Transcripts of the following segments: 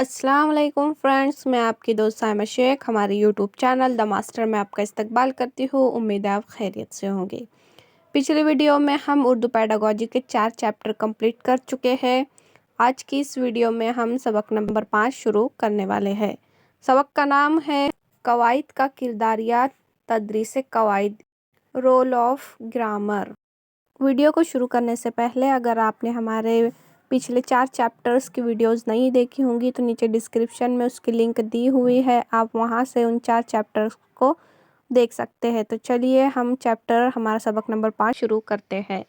अस्सलाम वालेकुम फ्रेंड्स, मैं आपकी दोस्त साइमा शेख हमारे यूट्यूब चैनल द मास्टर में आपका इस्तकबाल करती हूँ। उम्मीद है आप खैरियत से होंगे। पिछले वीडियो में हम उर्दू पेडागोजी के 4 चैप्टर कंप्लीट कर चुके हैं। आज की इस वीडियो में हम सबक नंबर 5 शुरू करने वाले हैं। सबक का नाम है कवायद का किरदारियात तदरीस कवायद, रोल ऑफ ग्रामर। वीडियो को शुरू करने से पहले अगर आपने हमारे पिछले 4 चैप्टर्स की वीडियोस नहीं देखी होंगी तो नीचे डिस्क्रिप्शन में उसकी लिंक दी हुई है, आप वहां से उन 4 चैप्टर्स को देख सकते हैं। तो चलिए हम हमारा सबक नंबर 5 शुरू करते हैं।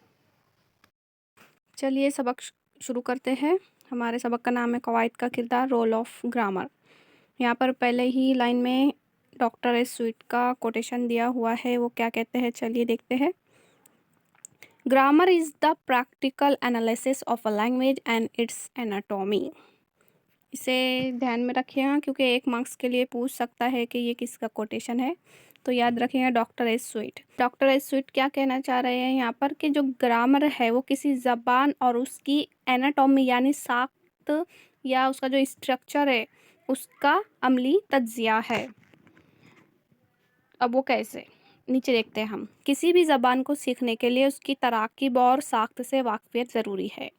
चलिए सबक शुरू करते हैं। हमारे सबक का नाम है कवायद का किरदार, रोल ऑफ ग्रामर। यहाँ पर पहले ही लाइन में डॉक्टर एस स्वीट का कोटेशन दिया हुआ है, वो क्या कहते हैं चलिए देखते हैं। Grammar is the practical analysis of a language and it's anatomy. इसे ध्यान में रखिएगा क्योंकि 1 मार्क्स के लिए पूछ सकता है कि ये किसका कोटेशन है, तो याद रखिएगा doctor S sweet. Doctor S sweet क्या कहना चाह रहे हैं यहाँ पर कि जो ग्रामर है वो किसी ज़बान और उसकी एनाटॉमी यानी साख्त या उसका जो स्ट्रक्चर है उसका अमली तज्जिया है। अब वो कैसे, नीचे देखते हैं हम। किसी भी ज़बान को सीखने के लिए उसकी तराकीब और साख्त से वाकफियत ज़रूरी है,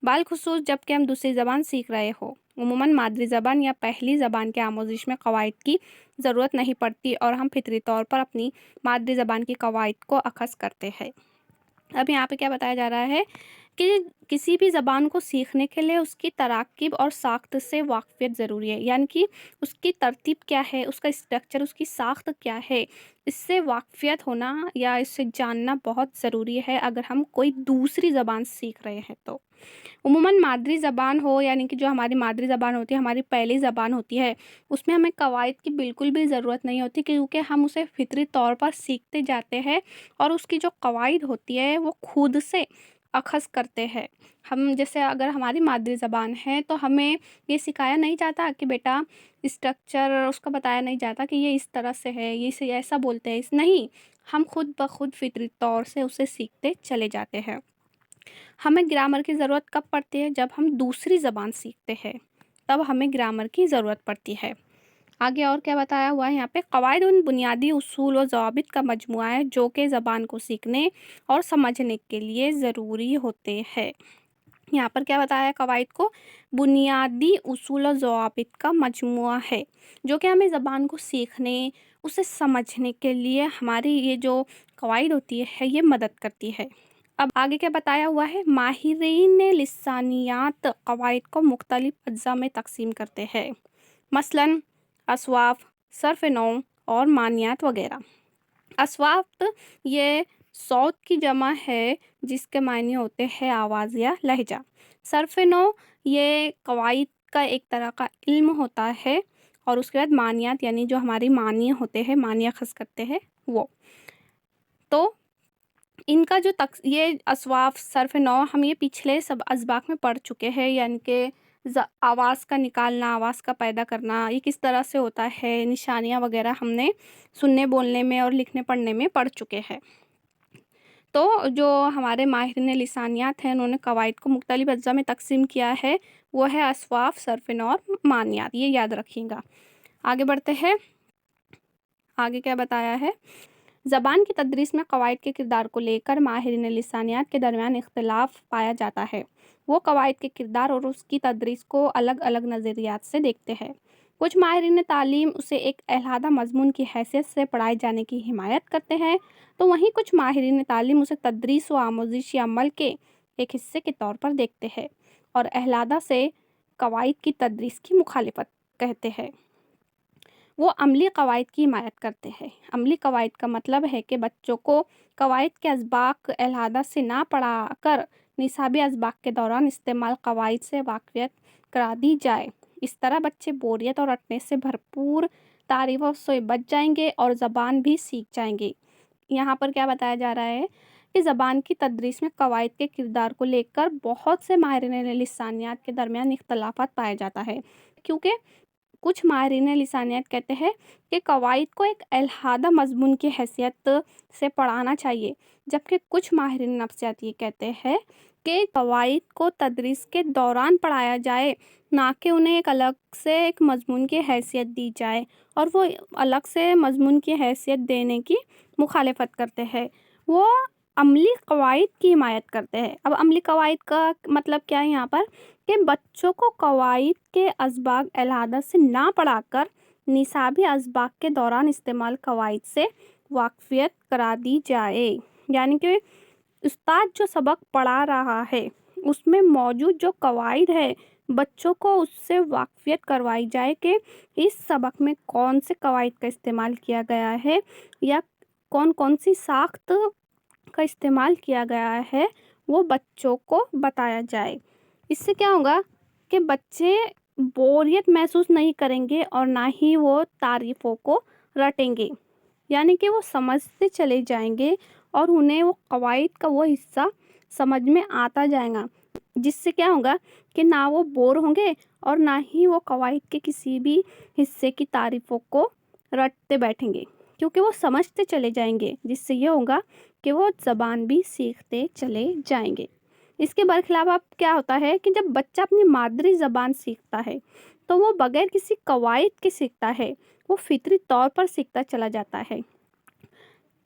बालखुसूस जबकि हम दूसरी ज़बान सीख रहे हो। उमूमन मादरी ज़बान या पहली ज़बान के आमोजिश में कवायद की ज़रूरत नहीं पड़ती और हम फितरी तौर पर अपनी मादरी ज़बान की कवायद को अखज़ करते हैं। अब यहाँ पे क्या बताया जा रहा है कि किसी भी ज़बान को सीखने के लिए उसकी तराकीब और साख्त से वाकफियत ज़रूरी है, यानी कि उसकी तरतीब क्या है, उसका स्ट्रक्चर, उसकी साख्त क्या है, इससे वाकफियत होना या इससे जानना बहुत ज़रूरी है अगर हम कोई दूसरी ज़बान सीख रहे हैं तो। उमूमन मादरी ज़बान हो यानी कि जो हमारी मादरी ज़बान होती है, हमारी पहली ज़बान होती है, उसमें हमें कवायद की बिल्कुल भी ज़रूरत नहीं होती क्योंकि हम उसे फितरी तौर पर सीखते जाते हैं और उसकी जो कवायद होती है वो खुद से अखज़ करते हैं। हम जैसे अगर हमारी मादरी ज़बान है तो हमें ये सिखाया नहीं जाता कि बेटा स्ट्रक्चर उसका बताया नहीं जाता कि ये इस तरह से है, ये इसे ऐसा बोलते हैं, इस नहीं, हम खुद ब खुद फितरी तौर से उसे सीखते चले जाते हैं। हमें ग्रामर की ज़रूरत कब पड़ती है? जब हम दूसरी ज़बान सीखते हैं, तब हमें ग्रामर की ज़रूरत पड़ती है। आगे और क्या बताया हुआ है यहाँ पे, कवायद उन बुनियादी उसूल और ज़वाबित का मजमुआ है जो कि ज़बान को सीखने और समझने के लिए ज़रूरी होते हैं। यहाँ पर क्या बताया है, कवायद को बुनियादी उसूल और ज़वाबित का मजमुआ है जो कि हमें ज़बान को सीखने, उसे समझने के लिए हमारी ये जो कवायद होती है ये मदद करती है। अब आगे क्या बताया हुआ है, माहिरीन लिसानियात कवायद को मुख्तलिफ अज्जा में तकसीम करते हैं, मसलन अस्वाफ, सर्फ नौ और मानियात वगैरह। अस्वाफ ये सौत की जमा है जिसके मायने होते हैं आवाज़ या लहजा। सर्फ नौ ये कवायद का एक तरह का इल्म होता है और उसके बाद मानियात यानी जो हमारी मानी होते हैं, मानिया खस करते हैं वो। तो इनका जो ये अस्वाफ, सर्फ नौ हम ये पिछले सब अज़बाक में पढ़ चुके हैं, यानी कि आवाज़ का निकालना, आवाज़ का पैदा करना, ये किस तरह से होता है, निशानियाँ वगैरह हमने सुनने, बोलने में और लिखने पढ़ने में पढ़ चुके हैं। तो जो हमारे माहिरीन लिसानियात हैं उन्होंने कवायद को मुख्तलिफ अज्जा में तकसीम किया है, वो है अस्वाफ, सर्फ नौ और मानियात, ये याद रखिएगा। आगे बढ़ते हैं। आगे क्या बताया है, ज़बान की तदरीस में कवायद के किरदार को लेकर माहिरीन लिसानियात के दरमियान इख्तिलाफ़ पाया जाता है। वो कवायद के किरदार और उसकी तदरीस को अलग अलग नज़रियात से देखते हैं। कुछ माहिरीन तालीम उसे एक अलहदा मजमून की हैसियत से पढ़ाए जाने की हिमायत करते हैं, तो वहीं कुछ माहिरीन तालीम उसे तदरीस व आमोजिशी अमल के एक हिस्से के तौर पर देखते हैं और अलहदा से कवायद की तदरीस की मुखालिफत कहते हैं। वो अमली कवायद की हिमायत करते हैं। अमली कवायद का मतलब है कि बच्चों को कवायद के असबाक अलहदा से ना पढ़ा कर निसाबी असबाक के दौरान इस्तेमाल कवायद से वाकफियत करा दी जाए। इस तरह बच्चे बोरियत और रटने से भरपूर तारीफ़ों से बच जाएंगे और ज़बान भी सीख जाएंगे। यहाँ पर क्या बताया जा रहा है कि ज़बान की तदरीस में कवायद के किरदार को लेकर बहुत से माहिरीन लिसानियात के दरमियान इख्तलाफात पाया जाता है, क्योंकि کچھ ماہرین لسانیات کہتے ہیں کہ قواعد کو ایک علیحدہ مضمون کی حیثیت سے پڑھانا چاہیے، جبکہ کچھ ماہرین نفسیات یہ کہتے ہیں کہ قواعد کو تدریس کے دوران پڑھایا جائے، نہ کہ انہیں ایک الگ سے ایک مضمون کی حیثیت دی جائے، اور وہ الگ سے مضمون کی حیثیت دینے کی مخالفت کرتے ہیں۔ وہ عملی قواعد کی حمایت کرتے ہیں۔ اب عملی قواعد کا مطلب کیا ہے یہاں پر، کہ بچوں کو قواعد کے اسباق علیحدہ سے نہ پڑھا کر نصابی اسباق کے دوران استعمال قواعد سے واقفیت کرا دی جائے، یعنی کہ استاد جو سبق پڑھا رہا ہے اس میں موجود جو قواعد ہے بچوں کو اس سے واقفیت کروائی جائے کہ اس سبق میں کون سے قواعد کا استعمال کیا گیا ہے یا کون کون سی ساخت کا استعمال کیا گیا ہے، وہ بچوں کو بتایا جائے۔ اس سے کیا ہوگا کہ بچے بوریت محسوس نہیں کریں گے اور نہ ہی وہ تعریفوں کو رٹیں گے، یعنی کہ وہ سمجھتے چلے جائیں گے اور انہیں وہ قواعد کا وہ حصہ سمجھ میں آتا جائے گا، جس سے کیا ہوگا کہ نہ وہ بور ہوں گے اور نہ ہی وہ قواعد کے کسی بھی حصے کی تعریفوں کو رٹتے بیٹھیں گے، کیونکہ وہ سمجھتے چلے جائیں گے، جس سے یہ ہوگا کہ وہ زبان بھی سیکھتے چلے جائیں گے۔ اس کے برخلاف اب کیا ہوتا ہے کہ جب بچہ اپنی مادری زبان سیکھتا ہے تو وہ بغیر کسی قواعد کے سیکھتا ہے، وہ فطری طور پر سیکھتا چلا جاتا ہے،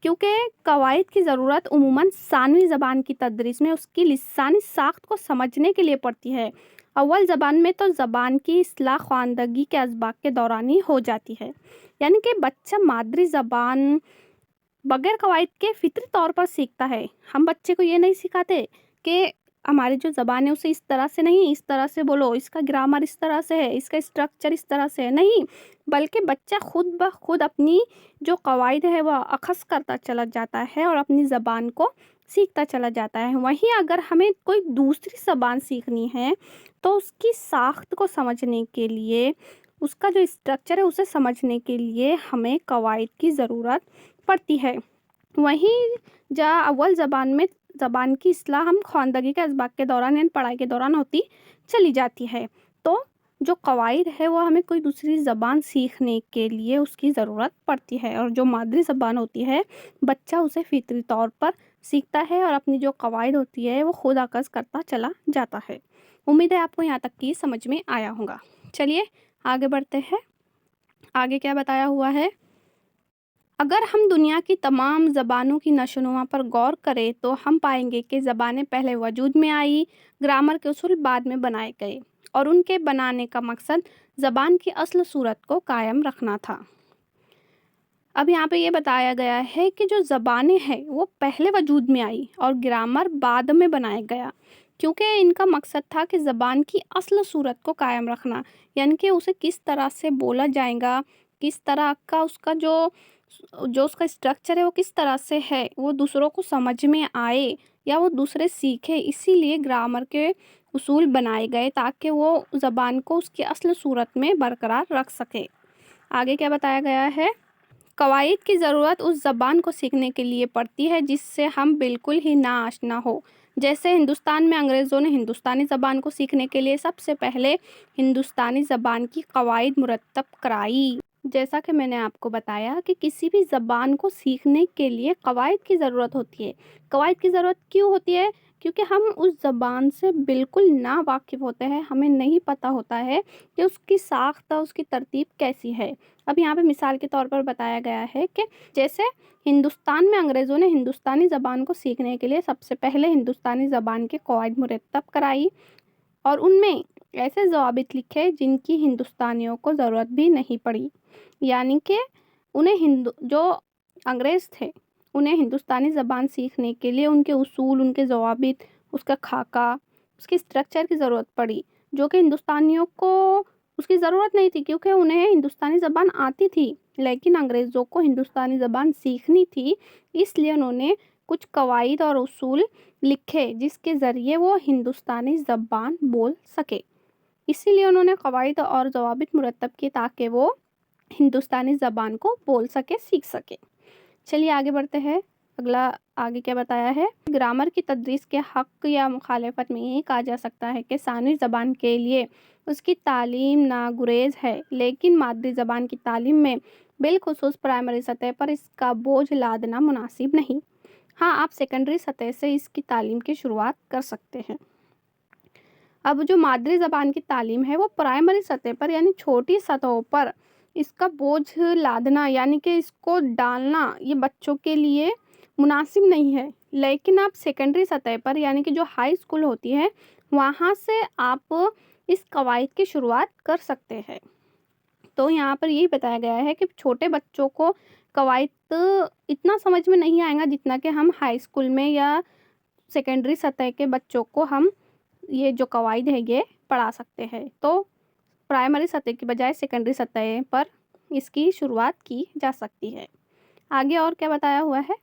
کیونکہ قواعد کی ضرورت عموماً ثانوی زبان کی تدریس میں اس کی لسانی ساخت کو سمجھنے کے لیے پڑتی ہے۔ اول زبان میں تو زبان کی اصلاح خواندگی کے اسباق کے دوران ہی ہو جاتی ہے، یعنی کہ بچہ مادری زبان بغیر قواعد کے فطری طور پر سیکھتا ہے۔ ہم بچے کو یہ نہیں سکھاتے کہ ہماری جو زبان ہے اسے اس طرح سے نہیں، اس طرح سے بولو، اس کا گرامر اس طرح سے ہے، اس کا اسٹرکچر اس طرح سے ہے، نہیں، بلکہ بچہ خود بخود اپنی جو قواعد ہے وہ اخذ کرتا چلا جاتا ہے اور اپنی زبان کو سیکھتا چلا جاتا ہے۔ وہیں اگر ہمیں کوئی دوسری زبان سیکھنی ہے تو اس کی ساخت کو سمجھنے کے لیے، اس کا جو اسٹرکچر ہے اسے سمجھنے کے لیے ہمیں قواعد کی ضرورت پڑتی ہے۔ وہیں جہاں اول زبان میں زبان کی اصلاح ہم خواندگی کے اسباق کے دوران یعنی پڑھائی کے دوران ہوتی چلی جاتی ہے، تو جو قواعد ہے وہ ہمیں کوئی دوسری زبان سیکھنے کے لیے اس کی ضرورت پڑتی ہے، اور جو مادری زبان ہوتی ہے بچہ اسے فطری طور پر سیکھتا ہے اور اپنی جو قواعد ہوتی ہے وہ خود اخذ کرتا چلا جاتا ہے۔ امید ہے آپ کو یہاں تک کی سمجھ میں آیا ہوگا۔ چلیے آگے بڑھتے ہیں۔ آگے کیا بتایا ہوا ہے، اگر ہم دنیا کی تمام زبانوں کی نشو و نما پر غور کریں تو ہم پائیں گے کہ زبانیں پہلے وجود میں آئی، گرامر کے اصول بعد میں بنائے گئے، اور ان کے بنانے کا مقصد زبان کی اصل صورت کو قائم رکھنا تھا۔ اب یہاں پہ یہ بتایا گیا ہے کہ جو زبانیں ہیں وہ پہلے وجود میں آئی اور گرامر بعد میں بنایا گیا، کیونکہ ان کا مقصد تھا کہ زبان کی اصل صورت کو قائم رکھنا، یعنی کہ اسے کس طرح سے بولا جائے گا، کس طرح کا اس کا جو اس کا اسٹرکچر ہے وہ کس طرح سے ہے، وہ دوسروں کو سمجھ میں آئے یا وہ دوسرے سیکھے، اسی لیے گرامر کے اصول بنائے گئے تاکہ وہ زبان کو اس کی اصل صورت میں برقرار رکھ سکے۔ آگے کیا بتایا گیا ہے، قواعد کی ضرورت اس زبان کو سیکھنے کے لیے پڑتی ہے جس سے ہم بالکل ہی نا آشنا ہو۔ جیسے ہندوستان میں انگریزوں نے ہندوستانی زبان کو سیکھنے کے لیے سب سے پہلے ہندوستانی زبان کی قواعد مرتب کرائی۔ جیسا کہ میں نے آپ کو بتایا کہ کسی بھی زبان کو سیکھنے کے لیے قواعد کی ضرورت ہوتی ہے۔ قواعد کی ضرورت کیوں ہوتی ہے؟ کیونکہ ہم اس زبان سے بالکل نا واقف ہوتے ہیں، ہمیں نہیں پتہ ہوتا ہے کہ اس کی ساخت، اس کی ترتیب کیسی ہے۔ اب یہاں پہ مثال کے طور پر بتایا گیا ہے کہ جیسے ہندوستان میں انگریزوں نے ہندوستانی زبان کو سیکھنے کے لیے سب سے پہلے ہندوستانی زبان کے قواعد مرتب کرائی اور ان میں ایسے ضوابط لکھے جن کی ہندوستانیوں کو ضرورت بھی نہیں پڑی، یعنی کہ انہیں جو انگریز تھے انہیں ہندوستانی زبان سیکھنے کے لیے ان کے اصول، ان کے ضوابط، اس کا خاکہ، اس کی اسٹرکچر کی ضرورت پڑی، جو کہ ہندوستانیوں کو اس کی ضرورت نہیں تھی کیونکہ انہیں ہندوستانی زبان آتی تھی، لیکن انگریزوں کو ہندوستانی زبان سیکھنی تھی، اس لیے انہوں نے کچھ قواعد اور اصول لکھے جس کے ذریعے وہ ہندوستانی زبان بول سکے۔ اسی لیے انہوں نے قواعد اور ضوابط مرتب کیے تاکہ وہ ہندوستانی زبان کو بول سکے، سیکھ سکے۔ چلیے آگے بڑھتے ہیں۔ अगला आगे क्या बताया है, ग्रामर की तदरीस के हक़ या मुखालफत में यही कहा जा सकता है कि सानवी ज़बान के लिए उसकी तालीम नागुरेज़ है, लेकिन मादरी ज़बान की तालीम में बिलखुसूस प्राइमरी सतह पर इसका बोझ लादना मुनासिब नहीं। हाँ, आप सेकेंडरी सतह से इसकी तालीम की शुरुआत कर सकते हैं। अब जो मादरी ज़बान की तालीम है वो प्राइमरी सतह पर यानी छोटी सतहों पर इसका बोझ लादना यानी कि इसको डालना ये बच्चों के लिए मुनासिब नहीं है, लेकिन आप सेकेंडरी सतह पर यानी कि जो हाई स्कूल होती है वहाँ से आप इस कवायद की शुरुआत कर सकते हैं। तो यहाँ पर यही बताया गया है कि छोटे बच्चों को कवायद इतना समझ में नहीं आएगा जितना कि हम हाई स्कूल में या सेकेंडरी सतह के बच्चों को हम ये जो कवायद है ये पढ़ा सकते हैं। तो प्राइमरी सतह की बजाय सेकेंडरी सतह पर इसकी शुरुआत की जा सकती है। आगे और क्या बताया हुआ है,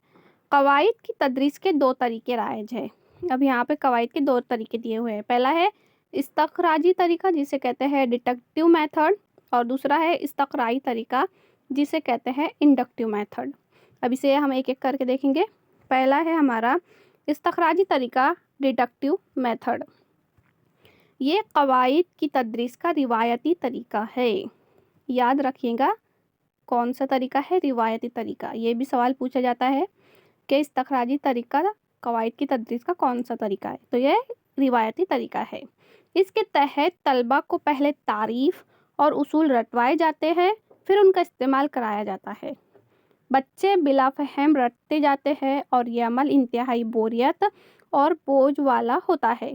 कवायद की तदरीस के 2 तरीके राइज है। अब यहाँ पे कवायद के 2 तरीके दिए हुए हैं। पहला है इस्तखराजी तरीका जिसे कहते हैं डिडक्टिव मेथड, और दूसरा है इस्तक़राई तरीका जिसे कहते हैं इंडक्टिव मेथड। अब इसे हम एक एक करके देखेंगे। पहला है हमारा इस्तखराजी तरीका डिडक्टिव मेथड। ये कवायद की तदरीस का रिवायती तरीका है। याद रखिएगा कौन सा तरीका है, रिवायती तरीका। ये भी सवाल पूछा जाता है कि इस्तखराजी तरीका कवायद की तदरीस का कौन सा तरीका है, तो ये रिवायती तरीका है। इसके तहत तलबा को पहले तारीफ़ और उसूल रटवाए जाते हैं, फिर उनका इस्तेमाल कराया जाता है। बच्चे बिलाफहम रटते जाते हैं और ये अमल इंतहाई बोरियत और बोझ वाला होता है।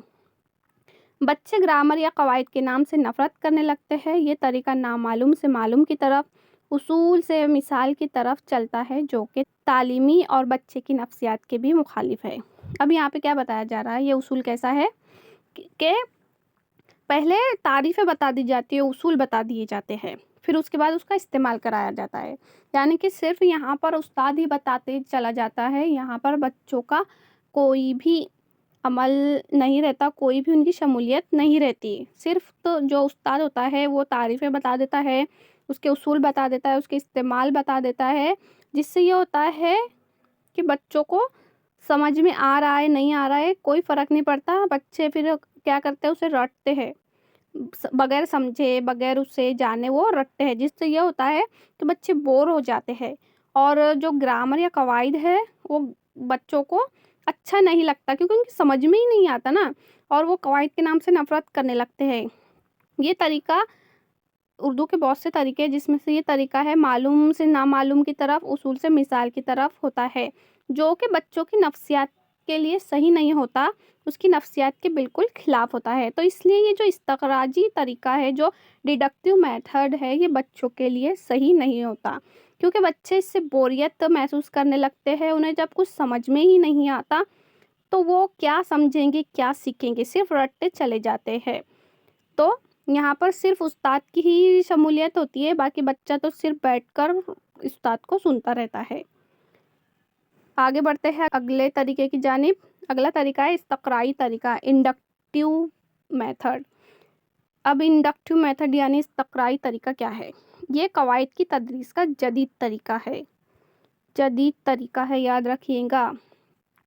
बच्चे ग्रामर या कवायद के नाम से नफ़रत करने लगते हैं। ये तरीका नामालूम से मालूम की तरफ, उसूल से मिसाल की तरफ चलता है, जो कि तालीमी और बच्चे की नफ्सियात के भी मुखालिफ है। अब यहाँ पे क्या बताया जा रहा है, ये उसूल कैसा है कि पहले तारीफ़ें बता दी जाती है, उसूल बता दिए जाते हैं, फिर उसके बाद उसका इस्तेमाल कराया जाता है। यानी कि सिर्फ यहाँ पर उस्ताद ही बताते चला जाता है, यहाँ पर बच्चों का कोई भी अमल नहीं रहता, कोई भी उनकी शमूलियत नहीं रहती। सिर्फ तो जो उस्ताद होता है वो तारीफ़ें बता देता है, उसके उसूल बता देता है, उसके इस्तेमाल बता देता है, जिससे ये होता है कि बच्चों को समझ में आ रहा है नहीं आ रहा है कोई फ़र्क नहीं पड़ता। बच्चे फिर क्या करते हैं, उसे रटते हैं, बगैर समझे बगैर उसे जाने वो रटते हैं, जिससे ये होता है कि बच्चे बोर हो जाते हैं और जो ग्रामर या कवायद है वो बच्चों को अच्छा नहीं लगता क्योंकि उनकी समझ में ही नहीं आता ना, और वो कवायद के नाम से नफ़रत करने लगते हैं। ये तरीका उर्दू के बहुत से तरीके हैं, जिसमें से ये तरीका है मालूम से नामालूम की तरफ, उसूल से मिसाल की तरफ होता है, जो कि बच्चों की नफ्सियात के लिए सही नहीं होता, उसकी नफ्सियात के बिल्कुल ख़िलाफ़ होता है। तो इसलिए ये जो इस्तखराजी तरीका है, जो डिडक्टिव मेथड है, ये बच्चों के लिए सही नहीं होता, क्योंकि बच्चे इससे बोरियत महसूस करने लगते हैं। उन्हें जब कुछ समझ में ही नहीं आता तो वो क्या समझेंगे, क्या सीखेंगे, सिर्फ रटते चले जाते हैं। तो यहाँ पर सिर्फ उस्ताद की ही शमूलियत होती है, बाकी बच्चा तो सिर्फ बैठकर उस्ताद को सुनता रहता है। आगे बढ़ते हैं अगले तरीके की जानिब। अगला तरीका है इस्तक़राई तरीका, इंडक्टिव मेथड। अब इंडक्टिव मेथड यानी इस्तक़राई तरीका क्या है? ये कवायद की तदरीस का जदीद तरीका है, जदीद तरीका है, याद रखिएगा।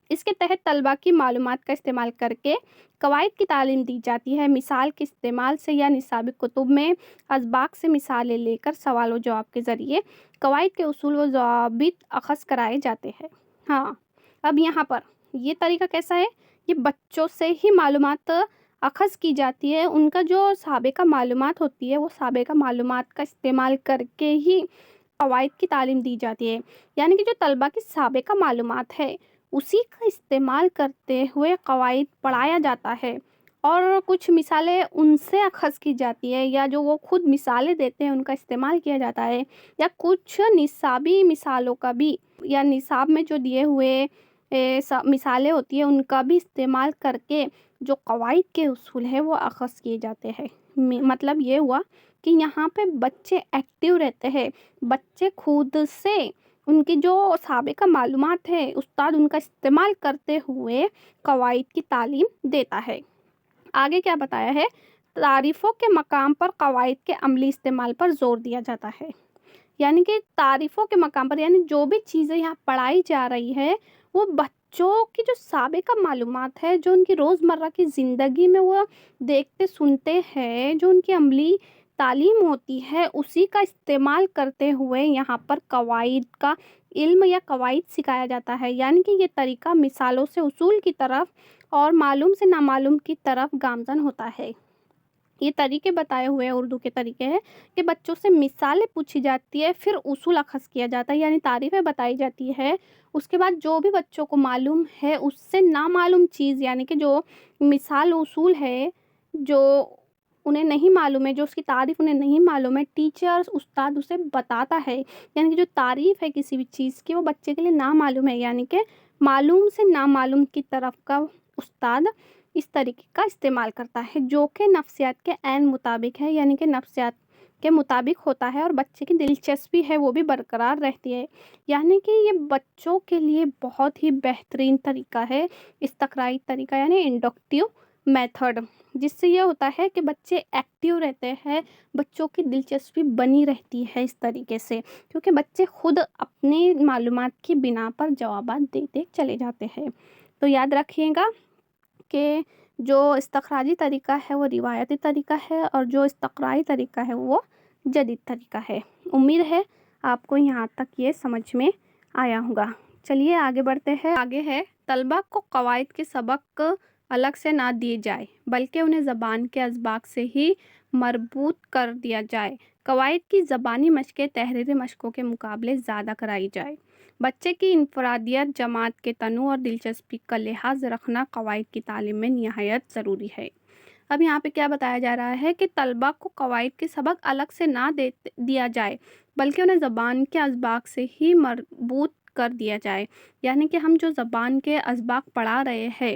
इसके तहत तलबा की मालूमात का इस्तेमाल करके कवायद की तालीम दी जाती है। मिसाल के इस्तेमाल से या निसाबी कुतुब में असबाक से मिसालें लेकर सवाल व जवाब के ज़रिए कवायद के उसूल व ज़वाबित अख़ज़ कराए जाते हैं। हाँ, अब यहाँ पर ये तरीका कैसा है, ये बच्चों से ही मालूमात अख़ज़ की जाती है। उनका जो साबिक़ा मालूमात होती है वो साबिक़ा मालूमात का इस्तेमाल करके ही कवायद की तालीम दी जाती है। यानी कि जो तलबा की साबिक़ा मालूमात है उसी का इस्तेमाल करते हुए कवायद पढ़ाया जाता है, और कुछ मिसालें उनसे अख़ज़ की जाती है, या जो वो खुद मिसालें देते हैं उनका इस्तेमाल किया जाता है, या कुछ निसाबी मिसालों का भी, या निसाब में जो दिए हुए मिसालें होती हैं उनका भी इस्तेमाल करके जो कवायद के उसूल है वो अख़ज़ किए जाते हैं। मतलब ये हुआ कि यहाँ पे बच्चे एक्टिव रहते हैं, बच्चे खुद से उनकी जो साबिक़ा मालूमात है उस्ताद उनका इस्तेमाल करते हुए कवायद की तालीम देता है। आगे क्या बताया है, तारीफ़ों के मकाम पर कवायद के अमली इस्तेमाल पर ज़ोर दिया जाता है। यानी कि तारीफ़ों के मकाम पर, यानी जो भी चीज़ें यहाँ पढ़ाई जा रही है وہ بچوں کی جو سابقہ معلومات ہے، جو ان کی روزمرہ کی زندگی میں وہ دیکھتے سنتے ہیں، جو ان کی عملی تعلیم ہوتی ہے، اسی کا استعمال کرتے ہوئے یہاں پر قواعد کا علم یا قواعد سکھایا جاتا ہے۔ یعنی کہ یہ طریقہ مثالوں سے اصول کی طرف اور معلوم سے نامعلوم کی طرف گامزن ہوتا ہے۔ یہ طریقے بتائے ہوئے اردو کے طریقے ہیں کہ بچوں سے مثالیں پوچھی جاتی ہے، پھر اصول اخذ کیا جاتا ہے، یعنی تعریفیں بتائی جاتی ہے۔ اس کے بعد جو بھی بچوں کو معلوم ہے اس سے نامعلوم چیز، یعنی کہ جو مثال اصول ہے، جو انہیں نہیں معلوم ہے، جو اس کی تعریف انہیں نہیں معلوم ہے، ٹیچر استاد اسے بتاتا ہے۔ یعنی کہ جو تعریف ہے کسی بھی چیز کی وہ بچے کے لیے نامعلوم ہے، یعنی کہ معلوم سے نامعلوم کی طرف کا استاد اس طریقے کا استعمال کرتا ہے، جو کہ نفسیات کے عین مطابق ہے، یعنی کہ نفسیات کے مطابق ہوتا ہے اور بچے کی دلچسپی ہے وہ بھی برقرار رہتی ہے۔ یعنی کہ یہ بچوں کے لیے بہت ہی بہترین طریقہ ہے، استقرائی طریقہ یعنی انڈکٹیو میتھڈ، جس سے یہ ہوتا ہے کہ بچے ایکٹیو رہتے ہیں، بچوں کی دلچسپی بنی رہتی ہے اس طریقے سے، کیونکہ بچے خود اپنی معلومات کی بنا پر جوابات دیتے چلے جاتے ہیں۔ تو یاد رکھیے گا کہ جو استخراجی طریقہ ہے وہ روایتی طریقہ ہے اور جو استقرائی طریقہ ہے وہ جدید طریقہ ہے۔ امید ہے آپ کو یہاں تک یہ سمجھ میں آیا ہوگا۔ چلیے آگے بڑھتے ہیں۔ آگے ہے طلبہ کو قواعد کے سبق الگ سے نہ دیے جائے بلکہ انہیں زبان کے اسباق سے ہی مربوط کر دیا جائے۔ قواعد کی زبانی مشقیں تحریری مشقوں کے مقابلے زیادہ کرائی جائے۔ بچے کی انفرادیت، جماعت کے تنوع اور دلچسپی کا لحاظ رکھنا قواعد کی تعلیم میں نہایت ضروری ہے۔ اب یہاں پہ کیا بتایا جا رہا ہے کہ طلبہ کو قواعد کے سبق الگ سے نہ دیا جائے بلکہ انہیں زبان کے اسباق سے ہی مربوط کر دیا جائے۔ یعنی کہ ہم جو زبان کے اسباق پڑھا رہے ہیں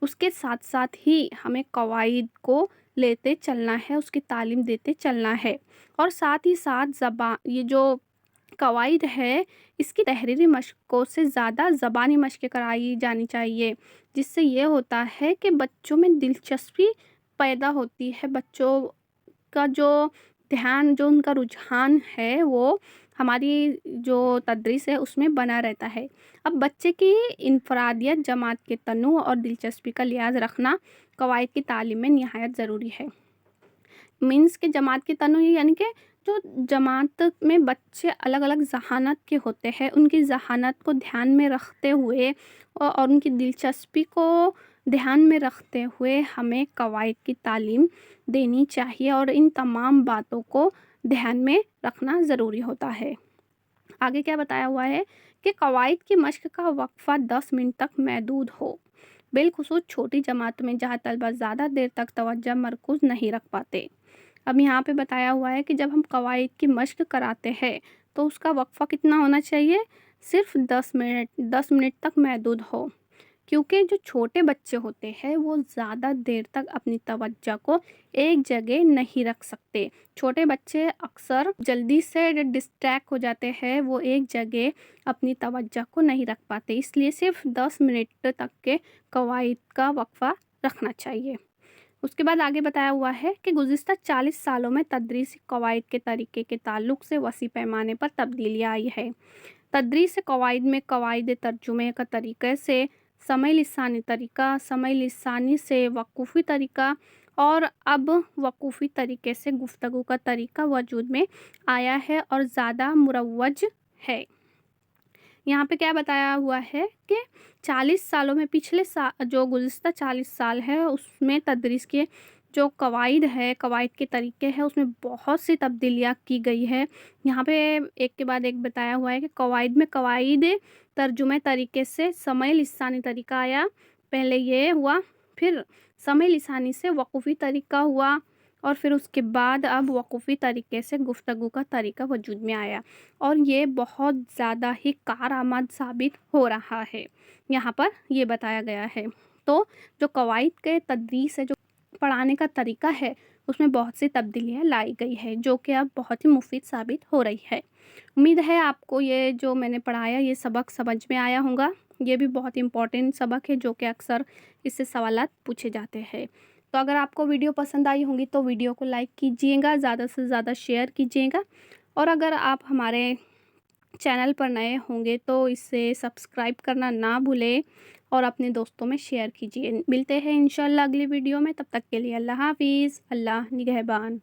اس کے ساتھ ساتھ ہی ہمیں قواعد کو لیتے چلنا ہے، اس کی تعلیم دیتے چلنا ہے، اور ساتھ ہی ساتھ یہ جو قواعد ہے اس کی تحریری مشقوں سے زیادہ زبانی مشقیں کرائی جانی چاہیے، جس سے یہ ہوتا ہے کہ بچوں میں دلچسپی پیدا ہوتی ہے، بچوں کا جو دھیان، جو ان کا رجحان ہے وہ ہماری جو تدریس ہے اس میں بنا رہتا ہے۔ اب بچے کی انفرادیت، جماعت کے تنوع اور دلچسپی کا لحاظ رکھنا قواعد کی تعلیم میں نہایت ضروری ہے۔ مینس کہ جماعت کی تنوع یعنی کہ جو جماعت میں بچے الگ الگ ذہانت کے ہوتے ہیں، ان کی ذہانت کو دھیان میں رکھتے ہوئے اور ان کی دلچسپی کو دھیان میں رکھتے ہوئے ہمیں قواعد کی تعلیم دینی چاہیے اور ان تمام باتوں کو دھیان میں رکھنا ضروری ہوتا ہے۔ آگے کیا بتایا ہوا ہے کہ قواعد کی مشق کا وقفہ 10 منٹ تک محدود ہو، بالخصوص چھوٹی جماعت میں جہاں طلبہ زیادہ دیر تک توجہ مرکوز نہیں رکھ پاتے۔ اب یہاں پہ بتایا ہوا ہے کہ جب ہم قواعد کی مشق کراتے ہیں تو اس کا وقفہ کتنا ہونا چاہیے؟ صرف 10 منٹ تک محدود ہو، کیونکہ جو چھوٹے بچے ہوتے ہیں وہ زیادہ دیر تک اپنی توجہ کو ایک جگہ نہیں رکھ سکتے۔ چھوٹے بچے اکثر جلدی سے ڈسٹریکٹ ہو جاتے ہیں، وہ ایک جگہ اپنی توجہ کو نہیں رکھ پاتے، اس لیے صرف 10 منٹ تک کے قواعد کا وقفہ رکھنا چاہیے۔ اس کے بعد آگے بتایا ہوا ہے کہ گزشتہ 40 سالوں میں تدریسی قواعد کے طریقے کے تعلق سے وسیع پیمانے پر تبدیلی آئی ہے۔ تدریس قواعد میں قواعد ترجمے کا طریقے سے سمع لسانی طریقہ، سمع لسانی سے وقوفی طریقہ اور اب وقوفی طریقے سے گفتگو کا طریقہ وجود میں آیا ہے اور زیادہ مروج ہے۔ یہاں پہ کیا بتایا ہوا ہے کہ 40 سالوں میں جو گزشتہ 40 سال ہے اس میں تدریس کے جو قواعد ہے، قواعد کے طریقے ہیں، اس میں بہت سی تبدیلیاں کی گئی ہے۔ یہاں پہ ایک کے بعد ایک بتایا ہوا ہے کہ قواعد میں قواعد ترجمے طریقے سے سمع لسانی طریقہ آیا، پہلے یہ ہوا، پھر سمع لسانی سے وقوفی طریقہ ہوا اور پھر اس کے بعد اب وقوفی طریقے سے گفتگو کا طریقہ وجود میں آیا، اور یہ بہت زیادہ ہی کارآمد ثابت ہو رہا ہے، یہاں پر یہ بتایا گیا ہے۔ تو جو قواعد کے تدریس ہے، جو پڑھانے کا طریقہ ہے، اس میں بہت سی تبدیلیاں لائی گئی ہے جو کہ اب بہت ہی مفید ثابت ہو رہی ہے۔ امید ہے آپ کو یہ جو میں نے پڑھایا یہ سبق سمجھ میں آیا ہوگا۔ یہ بھی بہت امپورٹنٹ سبق ہے جو کہ اکثر اس سے سوالات پوچھے جاتے ہیں۔ تو اگر آپ کو ویڈیو پسند آئی ہوگی تو ویڈیو کو لائک کیجیے گا، زیادہ سے زیادہ شیئر کیجیے گا، اور اگر آپ ہمارے چینل پر نئے ہوں گے تو اسے سبسکرائب کرنا نہ بھولیں اور اپنے دوستوں میں شیئر کیجیے۔ ملتے ہیں انشاءاللہ اگلی ویڈیو میں، تب تک کے لیے اللہ حافظ، اللہ نگہبان۔